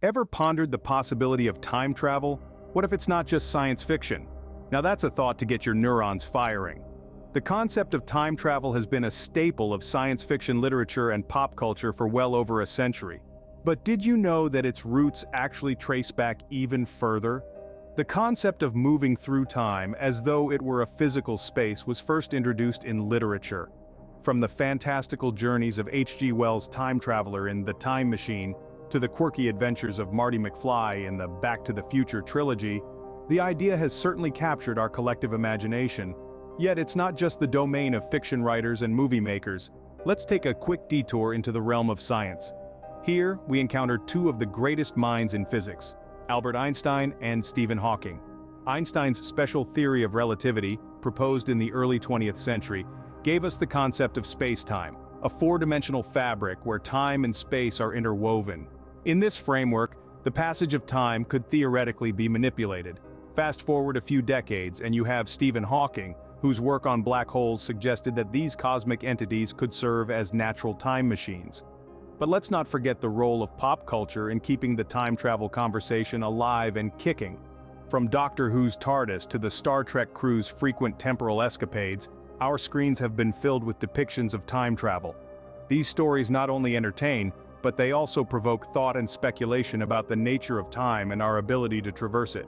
Ever pondered the possibility of time travel? What if it's not just science fiction? Now that's a thought to get your neurons firing. The concept of time travel has been a staple of science fiction literature and pop culture for well over a century. But did you know that its roots actually trace back even further? The concept of moving through time as though it were a physical space was first introduced in literature. From the fantastical journeys of H.G. Wells' time traveler in The Time Machine, to the quirky adventures of Marty McFly in the Back to the Future trilogy, the idea has certainly captured our collective imagination. Yet it's not just the domain of fiction writers and movie makers. Let's take a quick detour into the realm of science. Here, we encounter two of the greatest minds in physics, Albert Einstein and Stephen Hawking. Einstein's special theory of relativity, proposed in the early 20th century, gave us the concept of space-time, a four-dimensional fabric where time and space are interwoven. In this framework, the passage of time could theoretically be manipulated. Fast forward a few decades and you have Stephen Hawking, whose work on black holes suggested that these cosmic entities could serve as natural time machines. But let's not forget the role of pop culture in keeping the time travel conversation alive and kicking. From Doctor Who's TARDIS to the Star Trek crew's frequent temporal escapades, our screens have been filled with depictions of time travel. These stories not only entertain, but they also provoke thought and speculation about the nature of time and our ability to traverse it.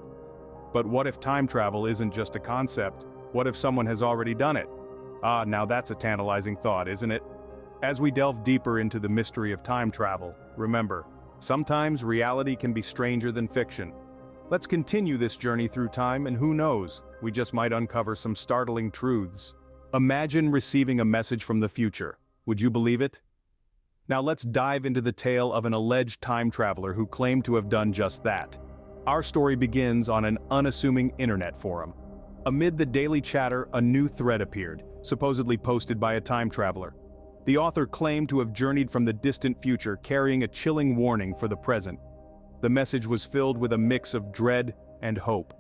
But what if time travel isn't just a concept? What if someone has already done it? Now that's a tantalizing thought, isn't it? As we delve deeper into the mystery of time travel, remember, sometimes reality can be stranger than fiction. Let's continue this journey through time, and who knows, we just might uncover some startling truths. Imagine receiving a message from the future. Would you believe it? Now let's dive into the tale of an alleged time traveler who claimed to have done just that. Our story begins on an unassuming internet forum. Amid the daily chatter, a new thread appeared, supposedly posted by a time traveler. The author claimed to have journeyed from the distant future carrying a chilling warning for the present. The message was filled with a mix of dread and hope.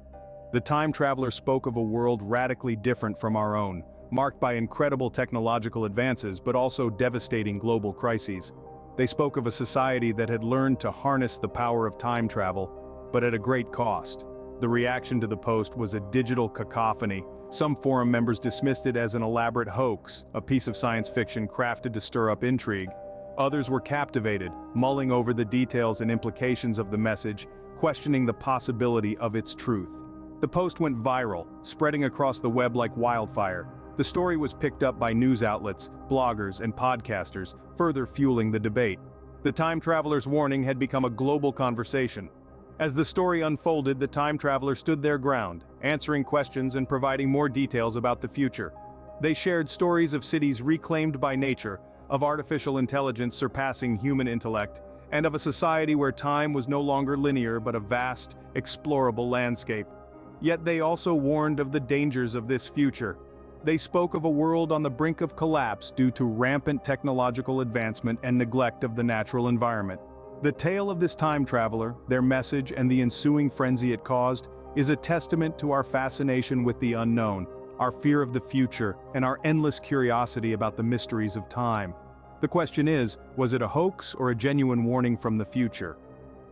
The time traveler spoke of a world radically different from our own, marked by incredible technological advances but also devastating global crises. They spoke of a society that had learned to harness the power of time travel, but at a great cost. The reaction to the post was a digital cacophony. Some forum members dismissed it as an elaborate hoax, a piece of science fiction crafted to stir up intrigue. Others were captivated, mulling over the details and implications of the message, questioning the possibility of its truth. The post went viral, spreading across the web like wildfire. The story was picked up by news outlets, bloggers, and podcasters, further fueling the debate. The time traveler's warning had become a global conversation. As the story unfolded, the time traveler stood their ground, answering questions and providing more details about the future. They shared stories of cities reclaimed by nature, of artificial intelligence surpassing human intellect, and of a society where time was no longer linear but a vast, explorable landscape. Yet they also warned of the dangers of this future. They spoke of a world on the brink of collapse due to rampant technological advancement and neglect of the natural environment. The tale of this time traveler, their message, and the ensuing frenzy it caused is a testament to our fascination with the unknown, our fear of the future, and our endless curiosity about the mysteries of time. The question is, was it a hoax or a genuine warning from the future?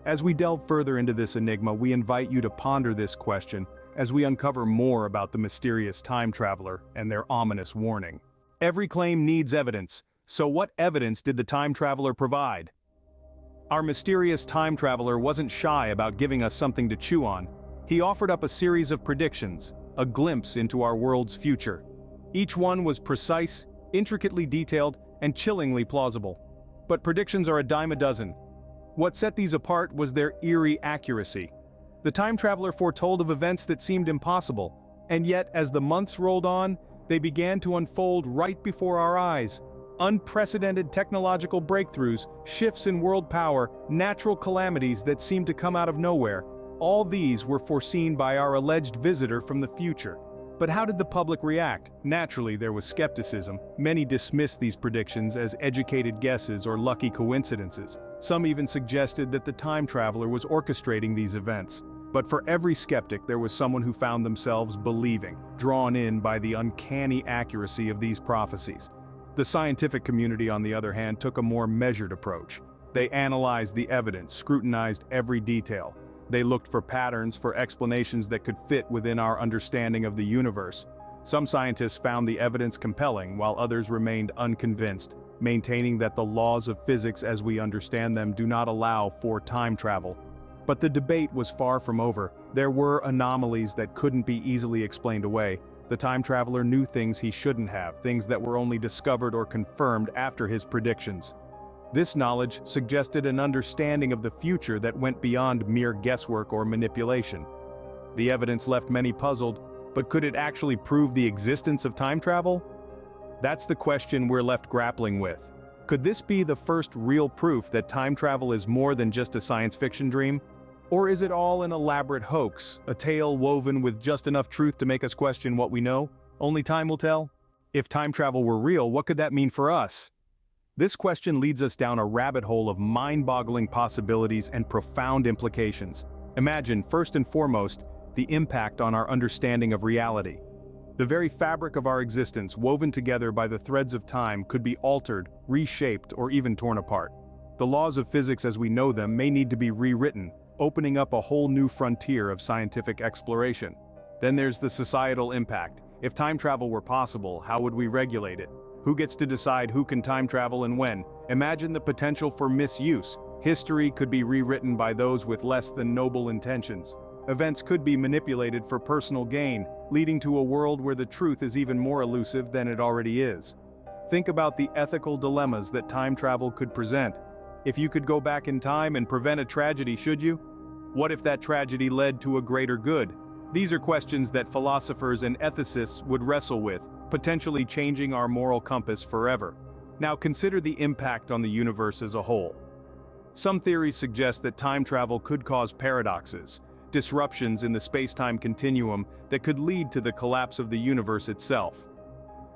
As we delve further into this enigma, we invite you to ponder this question as we uncover more about the mysterious time traveler and their ominous warning. Every claim needs evidence, so what evidence did the time traveler provide? Our mysterious time traveler wasn't shy about giving us something to chew on. He offered up a series of predictions, a glimpse into our world's future. Each one was precise, intricately detailed, and chillingly plausible. But predictions are a dime a dozen. What set these apart was their eerie accuracy. The time traveler foretold of events that seemed impossible, and yet as the months rolled on, they began to unfold right before our eyes. Unprecedented technological breakthroughs, shifts in world power, natural calamities that seemed to come out of nowhere. All these were foreseen by our alleged visitor from the future. But how did the public react? Naturally, there was skepticism. Many dismissed these predictions as educated guesses or lucky coincidences. Some even suggested that the time traveler was orchestrating these events. But for every skeptic, there was someone who found themselves believing, drawn in by the uncanny accuracy of these prophecies. The scientific community, on the other hand, took a more measured approach. They analyzed the evidence, scrutinized every detail. They looked for patterns, for explanations that could fit within our understanding of the universe. Some scientists found the evidence compelling, while others remained unconvinced, maintaining that the laws of physics as we understand them do not allow for time travel. But the debate was far from over. There were anomalies that couldn't be easily explained away. The time traveler knew things he shouldn't have, things that were only discovered or confirmed after his predictions. This knowledge suggested an understanding of the future that went beyond mere guesswork or manipulation. The evidence left many puzzled, but could it actually prove the existence of time travel? That's the question we're left grappling with. Could this be the first real proof that time travel is more than just a science fiction dream? Or is it all an elaborate hoax, a tale woven with just enough truth to make us question what we know? Only time will tell? If time travel were real, what could that mean for us? This question leads us down a rabbit hole of mind-boggling possibilities and profound implications. Imagine, first and foremost, the impact on our understanding of reality. The very fabric of our existence, woven together by the threads of time, could be altered, reshaped, or even torn apart. The laws of physics as we know them may need to be rewritten, opening up a whole new frontier of scientific exploration. Then there's the societal impact. If time travel were possible, how would we regulate it? Who gets to decide who can time travel and when? Imagine the potential for misuse. History could be rewritten by those with less than noble intentions. Events could be manipulated for personal gain, leading to a world where the truth is even more elusive than it already is. Think about the ethical dilemmas that time travel could present. If you could go back in time and prevent a tragedy, should you? What if that tragedy led to a greater good? These are questions that philosophers and ethicists would wrestle with, potentially changing our moral compass forever. Now consider the impact on the universe as a whole. Some theories suggest that time travel could cause paradoxes, disruptions in the space-time continuum that could lead to the collapse of the universe itself.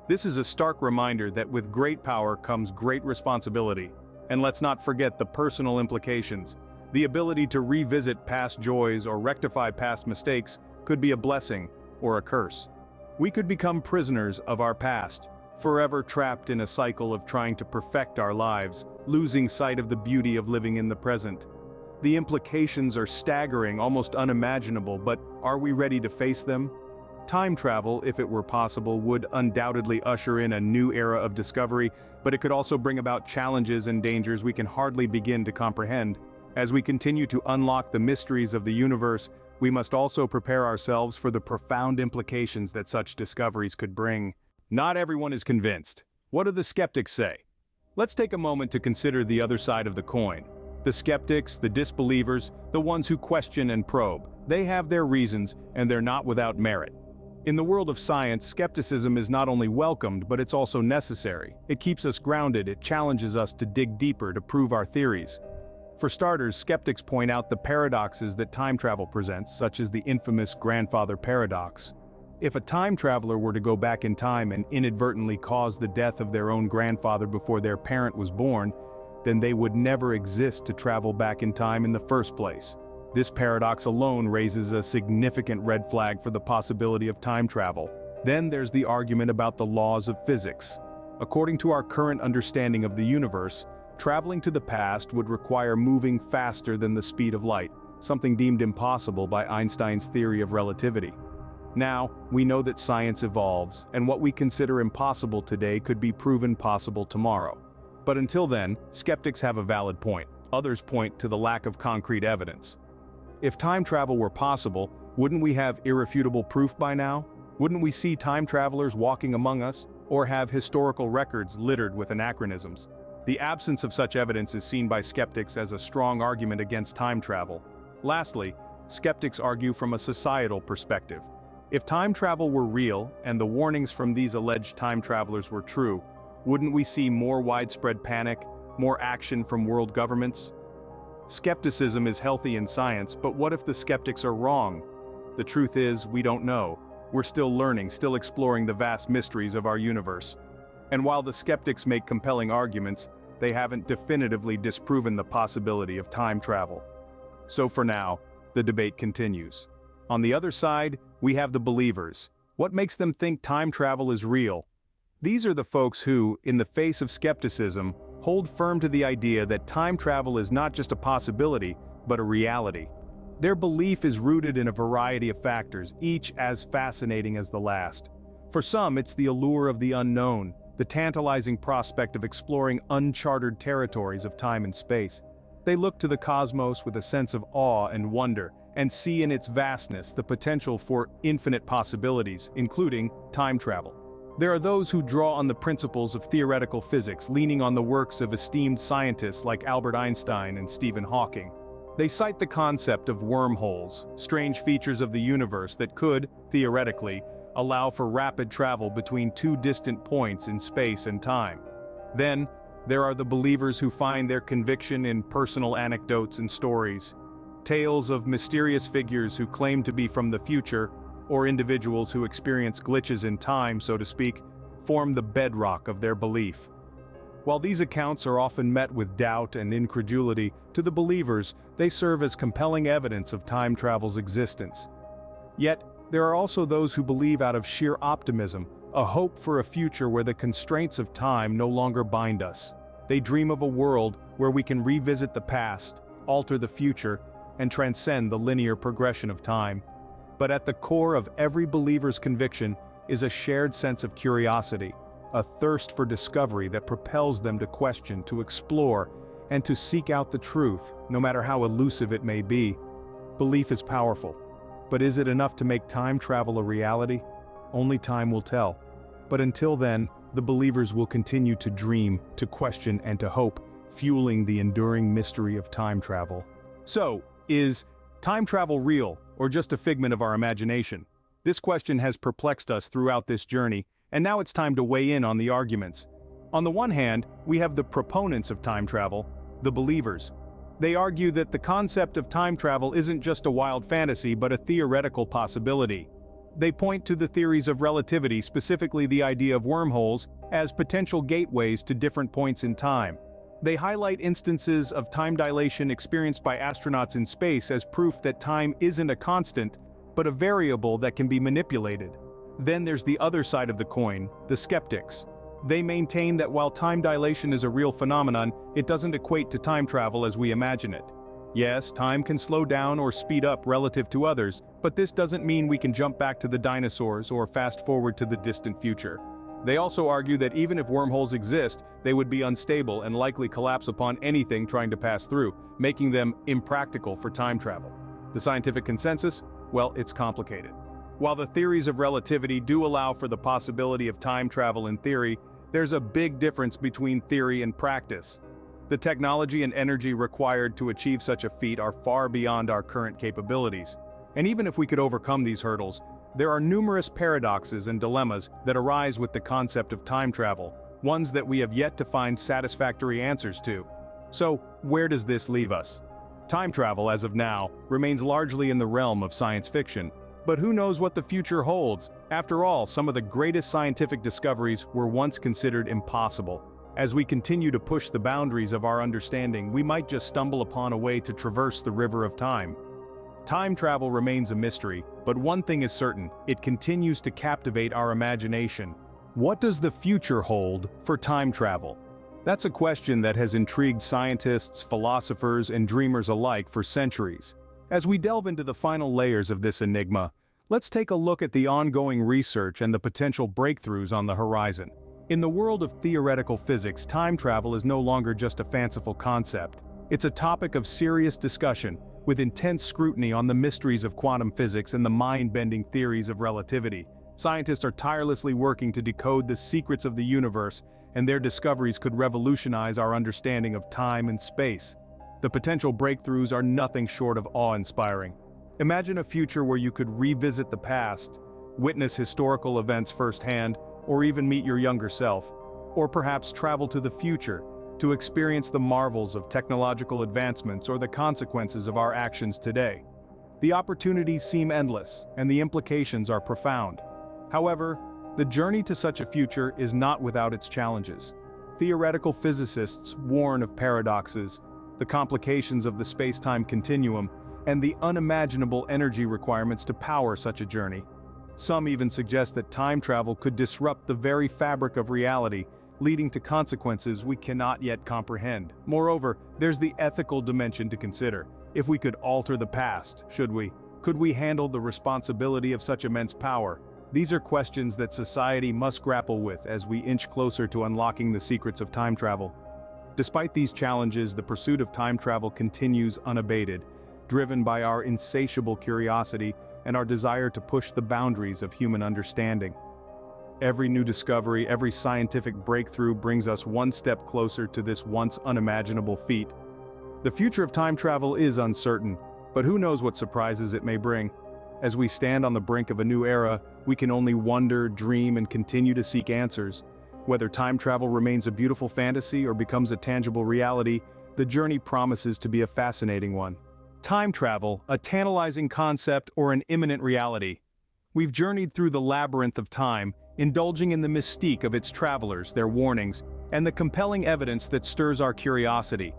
This is a stark reminder that with great power comes great responsibility, and let's not forget the personal implications. The ability to revisit past joys or rectify past mistakes could be a blessing or a curse. We could become prisoners of our past, forever trapped in a cycle of trying to perfect our lives, losing sight of the beauty of living in the present. The implications are staggering, almost unimaginable, but are we ready to face them? Time travel, if it were possible, would undoubtedly usher in a new era of discovery, but it could also bring about challenges and dangers we can hardly begin to comprehend. As we continue to unlock the mysteries of the universe, we must also prepare ourselves for the profound implications that such discoveries could bring. Not everyone is convinced. What do the skeptics say? Let's take a moment to consider the other side of the coin. The skeptics, the disbelievers, the ones who question and probe, they have their reasons, and they're not without merit. In the world of science, skepticism is not only welcomed, but it's also necessary. It keeps us grounded, it challenges us to dig deeper to prove our theories. For starters, skeptics point out the paradoxes that time travel presents, such as the infamous grandfather paradox. If a time traveler were to go back in time and inadvertently cause the death of their own grandfather before their parent was born, then they would never exist to travel back in time in the first place. This paradox alone raises a significant red flag for the possibility of time travel. Then there's the argument about the laws of physics. According to our current understanding of the universe, traveling to the past would require moving faster than the speed of light, something deemed impossible by Einstein's theory of relativity. Now, we know that science evolves, and what we consider impossible today could be proven possible tomorrow. But until then, skeptics have a valid point. Others point to the lack of concrete evidence. If time travel were possible, wouldn't we have irrefutable proof by now? Wouldn't we see time travelers walking among us, or have historical records littered with anachronisms? The absence of such evidence is seen by skeptics as a strong argument against time travel. Lastly, skeptics argue from a societal perspective. If time travel were real, and the warnings from these alleged time travelers were true, wouldn't we see more widespread panic, more action from world governments? Skepticism is healthy in science, but what if the skeptics are wrong? The truth is, we don't know. We're still learning, still exploring the vast mysteries of our universe. And while the skeptics make compelling arguments, they haven't definitively disproven the possibility of time travel. So for now, the debate continues. On the other side, we have the believers. What makes them think time travel is real? These are the folks who, in the face of skepticism, hold firm to the idea that time travel is not just a possibility, but a reality. Their belief is rooted in a variety of factors, each as fascinating as the last. For some, it's the allure of the unknown, the tantalizing prospect of exploring uncharted territories of time and space. They look to the cosmos with a sense of awe and wonder, and see in its vastness the potential for infinite possibilities, including time travel. There are those who draw on the principles of theoretical physics, leaning on the works of esteemed scientists like Albert Einstein and Stephen Hawking. They cite the concept of wormholes, strange features of the universe that could, theoretically, allow for rapid travel between two distant points in space and time. Then, there are the believers who find their conviction in personal anecdotes and stories. Tales of mysterious figures who claim to be from the future, or individuals who experience glitches in time, so to speak, form the bedrock of their belief. While these accounts are often met with doubt and incredulity, to the believers, they serve as compelling evidence of time travel's existence. Yet, there are also those who believe out of sheer optimism, a hope for a future where the constraints of time no longer bind us. They dream of a world where we can revisit the past, alter the future, and transcend the linear progression of time. But at the core of every believer's conviction is a shared sense of curiosity, a thirst for discovery that propels them to question, to explore, and to seek out the truth, no matter how elusive it may be. Belief is powerful, but is it enough to make time travel a reality? Only time will tell. But until then, the believers will continue to dream, to question, and to hope, fueling the enduring mystery of time travel. So, is time travel real, or just a figment of our imagination? This question has perplexed us throughout this journey, and now it's time to weigh in on the arguments. On the one hand, we have the proponents of time travel, the believers. They argue that the concept of time travel isn't just a wild fantasy but a theoretical possibility. They point to the theories of relativity, specifically the idea of wormholes, as potential gateways to different points in time. They highlight instances of time dilation experienced by astronauts in space as proof that time isn't a constant, but a variable that can be manipulated. Then there's the other side of the coin, the skeptics. They maintain that while time dilation is a real phenomenon, it doesn't equate to time travel as we imagine it. Yes, time can slow down or speed up relative to others, but this doesn't mean we can jump back to the dinosaurs or fast forward to the distant future. They also argue that even if wormholes exist, they would be unstable and likely collapse upon anything trying to pass through, making them impractical for time travel. The scientific consensus? Well, it's complicated. While the theories of relativity do allow for the possibility of time travel in theory, there's a big difference between theory and practice. The technology and energy required to achieve such a feat are far beyond our current capabilities. And even if we could overcome these hurdles, there are numerous paradoxes and dilemmas that arise with the concept of time travel, ones that we have yet to find satisfactory answers to. So, where does this leave us? Time travel, as of now, remains largely in the realm of science fiction. But who knows what the future holds? After all, some of the greatest scientific discoveries were once considered impossible. As we continue to push the boundaries of our understanding, we might just stumble upon a way to traverse the river of time. Time travel remains a mystery, but one thing is certain, it continues to captivate our imagination. What does the future hold for time travel? That's a question that has intrigued scientists, philosophers, and dreamers alike for centuries. As we delve into the final layers of this enigma, let's take a look at the ongoing research and the potential breakthroughs on the horizon. In the world of theoretical physics, time travel is no longer just a fanciful concept. It's a topic of serious discussion, with intense scrutiny on the mysteries of quantum physics and the mind-bending theories of relativity. Scientists are tirelessly working to decode the secrets of the universe, and their discoveries could revolutionize our understanding of time and space. The potential breakthroughs are nothing short of awe-inspiring. Imagine a future where you could revisit the past, witness historical events firsthand, or even meet your younger self. Or perhaps travel to the future, to experience the marvels of technological advancements or the consequences of our actions today. The opportunities seem endless, and the implications are profound. However, the journey to such a future is not without its challenges. Theoretical physicists warn of paradoxes, the complications of the space-time continuum, and the unimaginable energy requirements to power such a journey. Some even suggest that time travel could disrupt the very fabric of reality, leading to consequences we cannot yet comprehend. Moreover, there's the ethical dimension to consider. If we could alter the past, should we? Could we handle the responsibility of such immense power? These are questions that society must grapple with as we inch closer to unlocking the secrets of time travel. Despite these challenges, the pursuit of time travel continues unabated, driven by our insatiable curiosity and our desire to push the boundaries of human understanding. Every new discovery, every scientific breakthrough brings us one step closer to this once unimaginable feat. The future of time travel is uncertain, but who knows what surprises it may bring. As we stand on the brink of a new era, we can only wonder, dream, and continue to seek answers. Whether time travel remains a beautiful fantasy or becomes a tangible reality, the journey promises to be a fascinating one. Time travel, a tantalizing concept or an imminent reality. We've journeyed through the labyrinth of time, indulging in the mystique of its travelers, their warnings, and the compelling evidence that stirs our curiosity.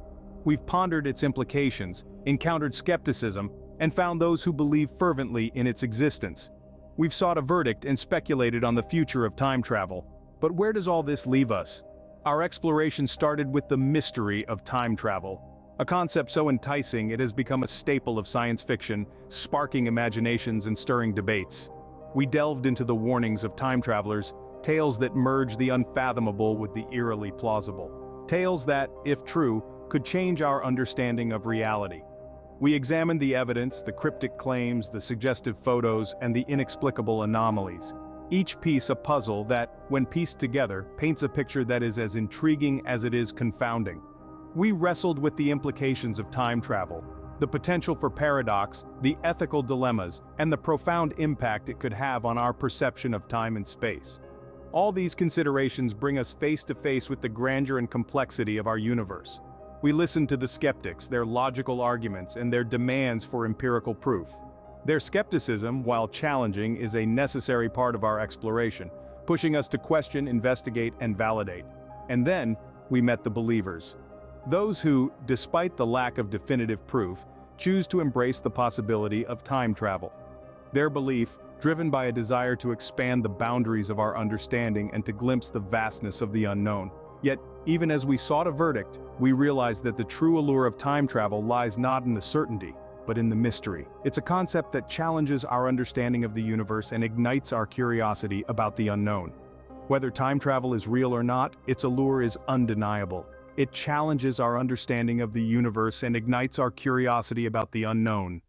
We've pondered its implications, encountered skepticism, and found those who believe fervently in its existence. We've sought a verdict and speculated on the future of time travel. But where does all this leave us? Our exploration started with the mystery of time travel. A concept so enticing it has become a staple of science fiction, sparking imaginations and stirring debates. We delved into the warnings of time travelers, tales that merge the unfathomable with the eerily plausible. Tales that, if true, could change our understanding of reality. We examined the evidence, the cryptic claims, the suggestive photos, and the inexplicable anomalies. Each piece a puzzle that, when pieced together, paints a picture that is as intriguing as it is confounding. We wrestled with the implications of time travel, the potential for paradox, the ethical dilemmas, and the profound impact it could have on our perception of time and space. All these considerations bring us face to face with the grandeur and complexity of our universe. We listened to the skeptics, their logical arguments, and their demands for empirical proof. Their skepticism, while challenging, is a necessary part of our exploration, pushing us to question, investigate, and validate. And then, we met the believers. Those who, despite the lack of definitive proof, choose to embrace the possibility of time travel. Their belief, driven by a desire to expand the boundaries of our understanding and to glimpse the vastness of the unknown. Yet, even as we sought a verdict, we realized that the true allure of time travel lies not in the certainty, but in the mystery. It's a concept that challenges our understanding of the universe and ignites our curiosity about the unknown. Whether time travel is real or not, its allure is undeniable. It challenges our understanding of the universe and ignites our curiosity about the unknown.